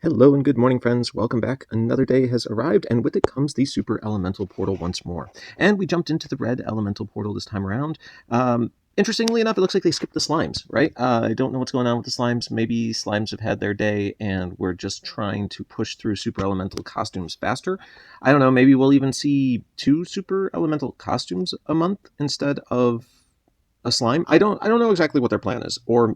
Hello and good morning, friends. Welcome back. Another day has arrived, and with it comes the Super Elemental Portal once more. And we jumped into the Red Elemental Portal this time around. Interestingly enough, it looks like they skipped the slimes, right? I don't know what's going on with the slimes. Maybe slimes have had their day, and we're just trying to push through Super Elemental costumes faster. I don't know. Maybe we'll even see 2 Super Elemental costumes a month instead of a slime. I don't know exactly what their plan is, or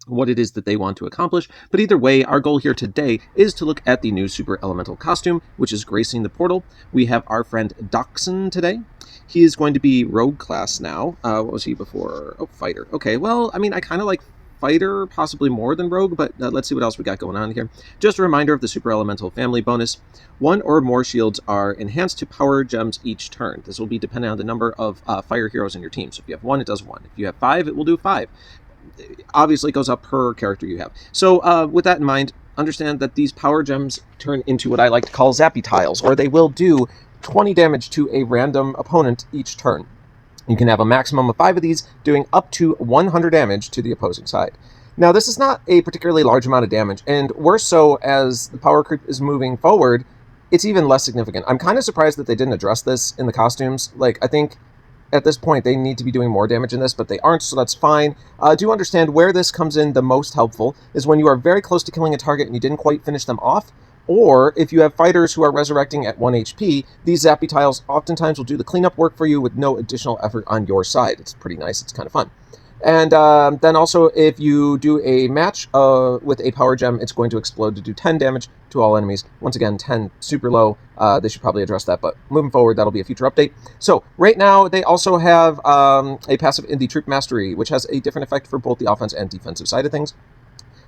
what it is that they want to accomplish. But either way, our goal here today is to look at the new Super Elemental costume, which is gracing the portal. We have our friend Doxan today. He is going to be Rogue class now. What was he before? Oh, Fighter. Okay, well, I mean, I kind of like Fighter possibly more than Rogue, but let's see what else we got going on here. Just a reminder of the Super Elemental family bonus. 1 or more shields are enhanced to power gems each turn. This will be dependent on the number of fire heroes in your team. So if you have 1, it does 1. If you have 5, it will do 5. Obviously, it goes up per character you have. So with that in mind, understand that these power gems turn into what I like to call zappy tiles, or they will do 20 damage to a random opponent each turn. You can have a maximum of 5 of these, doing up to 100 damage to the opposing side. Now, this is not a particularly large amount of damage, and worse so as the power creep is moving forward, it's even less significant. I'm kind of surprised that they didn't address this in the costumes. Like, I think at this point, they need to be doing more damage in this, but they aren't, so that's fine. Do understand where this comes in the most helpful is when you are very close to killing a target and you didn't quite finish them off, or if you have fighters who are resurrecting at 1 HP, these zappy tiles oftentimes will do the cleanup work for you with no additional effort on your side. It's pretty nice. It's kind of fun. And then also, if you do a match with a power gem, it's going to explode to do 10 damage to all enemies. Once again, 10, super low. They should probably address that, but moving forward, that'll be a future update. So right now, they also have a passive in the Troop Mastery, which has a different effect for both the offense and defensive side of things.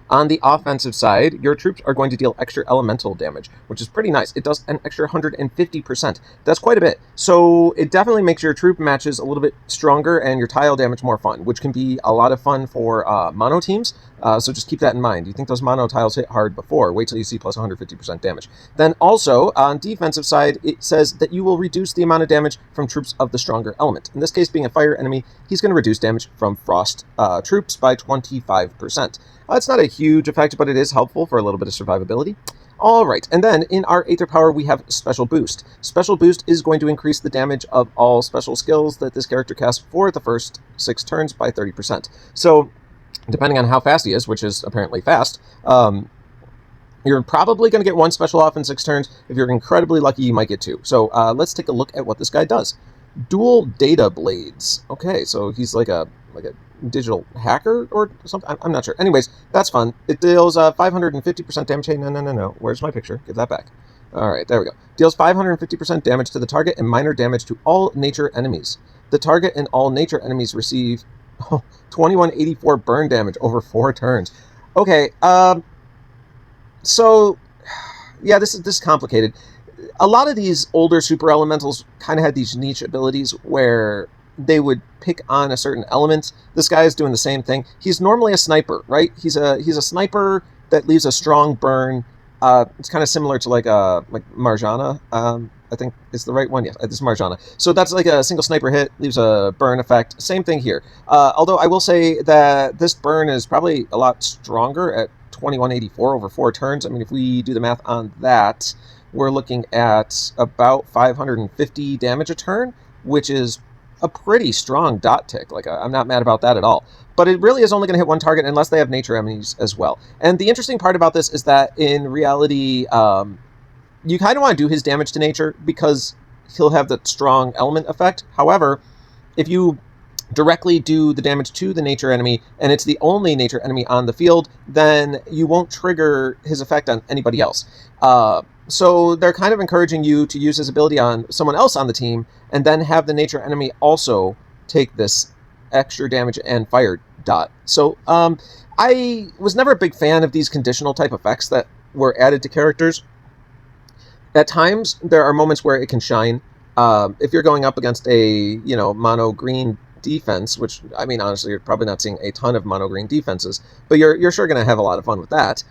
On the offensive side, your troops are going to deal extra elemental damage, which is pretty nice. It does an extra 150%. That's quite a bit. So it definitely makes your troop matches a little bit stronger and your tile damage more fun, which can be a lot of fun for mono teams. So just keep that in mind. You think those mono tiles hit hard before. Wait till you see plus 150% damage. Then also, on defensive side, it says that you will reduce the amount of damage from troops of the stronger element. In this case, being a fire enemy, he's going to reduce damage from frost troops by 25%. It's not a huge effect, but it is helpful for a little bit of survivability. All right, and then in our Aether Power, we have Special Boost. Special Boost is going to increase the damage of all special skills that this character casts for the first 6 turns by 30%. So, depending on how fast he is, which is apparently fast, you're probably going to get 1 special off in 6 turns. If you're incredibly lucky, you might get 2. So let's take a look at what this guy does. Dual Data Blades. Okay, so he's like a digital hacker or something. I'm not sure. Anyways, that's fun. It deals 550% damage. Hey, no. Where's my picture? Give that back. All right, there we go. Deals 550% damage to the target and minor damage to all nature enemies. The target and all nature enemies receive 2184 burn damage over 4 turns. Okay, so yeah, this is complicated. A lot of these older super elementals kind of had these niche abilities where they would pick on a certain element. This guy is doing the same thing. He's normally a sniper, right? He's a sniper that leaves a strong burn. It's kind of similar to like Marjana. I think is the right one. Yes, this is Marjana. So that's like a single sniper hit, leaves a burn effect. Same thing here. Although I will say that this burn is probably a lot stronger at 2184 over 4 turns. I mean, if we do the math on that, we're looking at about 550 damage a turn, which is a pretty strong dot tick. Like, I'm not mad about that at all. But it really is only going to hit 1 target unless they have nature enemies as well. And the interesting part about this is that in reality, you kind of want to do his damage to nature because he'll have that strong element effect. However, if you directly do the damage to the nature enemy and it's the only nature enemy on the field, then you won't trigger his effect on anybody else. So they're kind of encouraging you to use his ability on someone else on the team and then have the nature enemy also take this extra damage and fire dot. So I was never a big fan of these conditional type effects that were added to characters. At times, there are moments where it can shine. If you're going up against a mono green defense, which, I mean, honestly, you're probably not seeing a ton of mono green defenses, but you're sure going to have a lot of fun with that.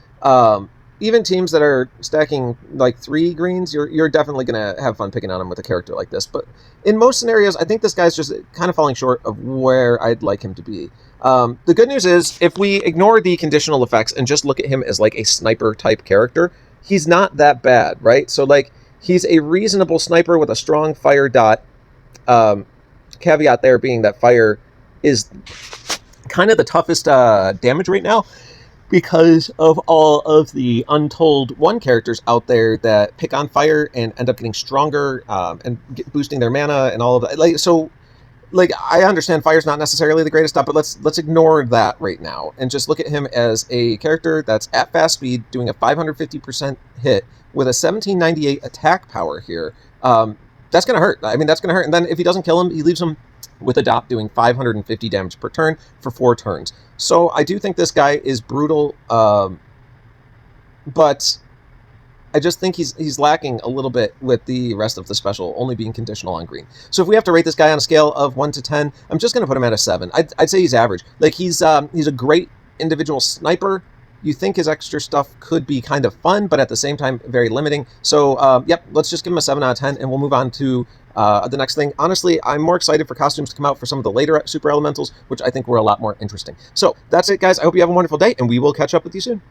even teams that are stacking like 3 greens, you're definitely going to have fun picking on him with a character like this. But in most scenarios, I think this guy's just kind of falling short of where I'd like him to be. The good news is, if we ignore the conditional effects and just look at him as like a sniper type character, he's not that bad, right? So like, he's a reasonable sniper with a strong fire dot. Caveat there being that fire is kind of the toughest damage right now, because of all of the untold 1 characters out there that pick on fire and end up getting stronger and boosting their mana and all of that. Like, I understand fire's not necessarily the greatest stuff, but let's ignore that right now and just look at him as a character that's at fast speed, doing a 550% hit with a 1798 attack power here. That's going to hurt. I mean, that's going to hurt. And then if he doesn't kill him, he leaves him with a dot doing 550 damage per turn for 4 turns. So I do think this guy is brutal, but I just think he's lacking a little bit with the rest of the special only being conditional on green. So if we have to rate this guy on a scale of 1 to 10, I'm just going to put him at a 7. I'd say he's average. Like, he's a great individual sniper. You think his extra stuff could be kind of fun, but at the same time, very limiting. So, yep, let's just give him a 7 out of 10, and we'll move on to the next thing. Honestly, I'm more excited for costumes to come out for some of the later super elementals, which I think were a lot more interesting. So, that's it, guys. I hope you have a wonderful day, and we will catch up with you soon.